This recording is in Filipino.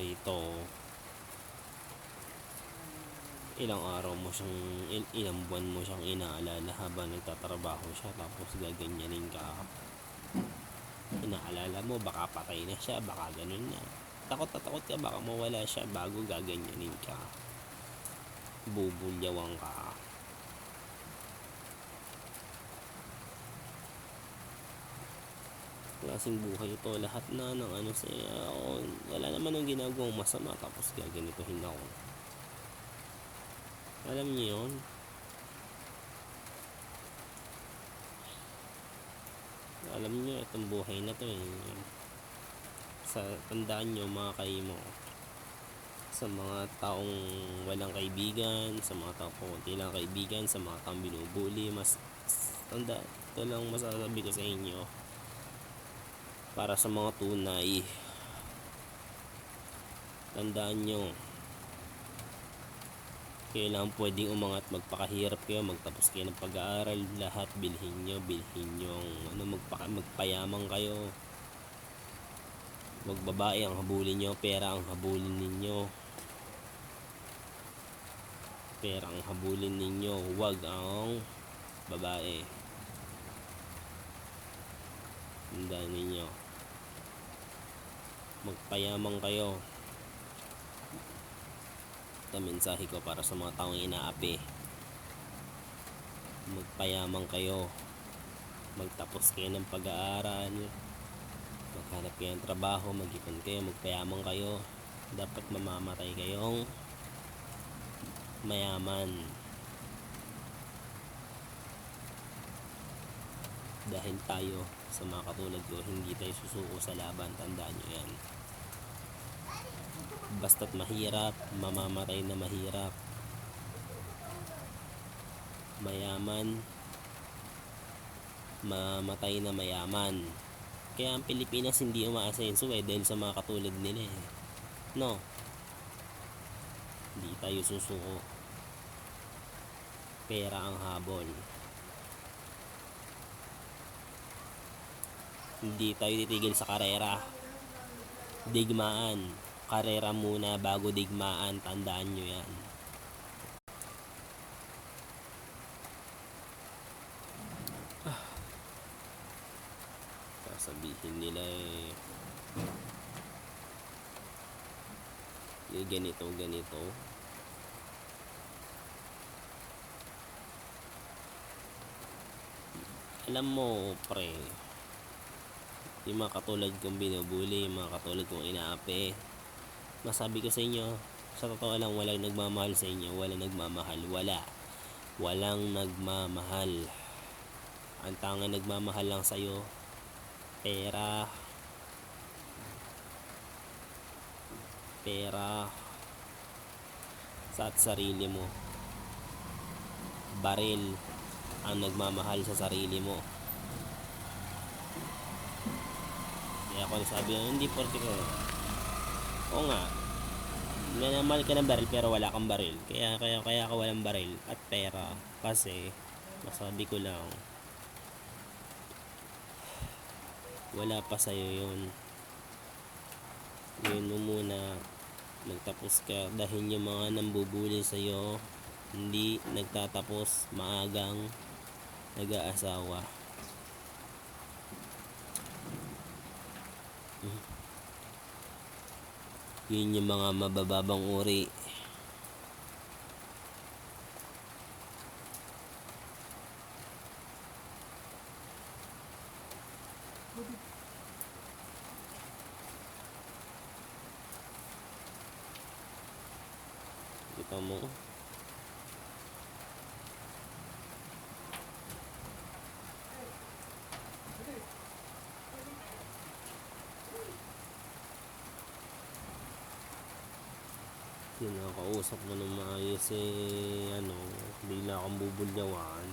rito, ilang araw mo siyang, ilang buwan mo siyang inaalala habang nagtatrabaho siya, tapos gaganyanin ka. Inaalala mo baka patay na siya, baka ganun na. Takot na takot ka baka mawala siya bago gaganyanin ka. Bubulyawan ka. Klaseng buhay ito, lahat na ng ano sa'yo, wala naman ang ginagawang masama tapos gaganituhin ako. Alam niyo yun? Alam niyo itong buhay na to sa tandaan niyo mga kaimo, sa mga taong walang kaibigan, sa mga taong konti lang kaibigan, sa mga taong binubuli, mas tanda, ito lang masasabi ko sa inyo. Para sa mga tunay, tandaan nyo, kailangan pwedeng umangat, magpakahirap kayo, magtapos kayo ng pag-aaral, lahat bilhin nyo magpayaman kayo. Magbabae ang habulin nyo, pera ang habulin ninyo. Pera ang habulin ninyo, wag ang babae. Tandaan ninyo, magpayaman kayo. Ito mensahe ko para sa mga taong inaapi. Magpayaman kayo, magtapos kayo ng pag-aaral, maghanap kayo ng trabaho, mag-ipon kayo, magpayaman kayo. Dapat mamamatay kayong mayaman. Dahil tayo, sa mga katulad ko, hindi tayo susuko sa laban. Tandaan nyo yan. Basta't mahirap, mamamatay na mahirap. Mayaman, mamatay na mayaman. Kaya ang Pilipinas hindi umaasenso dahil sa mga katulad nila no, hindi tayo susuko. Pera ang habol. Hindi tayo titigil sa karera. Digmaan, karera muna bago digmaan. Tandaan nyo yan. Sabihin nila ganito. Alam mo pre, yung mga katulad kong binubuli, yung mga katulad kong inaapi, masabi ko sa inyo, sa totoo lang, walang nagmamahal sa inyo. Walang nagmamahal. Walang nagmamahal. Ang tangang nagmamahal lang sa'yo, pera sa sarili mo. Baril ang nagmamahal sa sarili mo. Kaya ako sabi, hindi porke ko. Oo nga, minamahal ka ng baril pero wala kang baril. Kaya ka walang baril at pera. Kasi masabi ko lang, wala pa sa'yo yun. Yun mo muna, magtapos ka. Dahil yung mga nambubuli sa'yo, hindi nagtatapos, maagang nag-aasawa. Yun yung mga mabababang uri. Kita mo, kinakausap mo ng maayos bigla kang bubulyawan.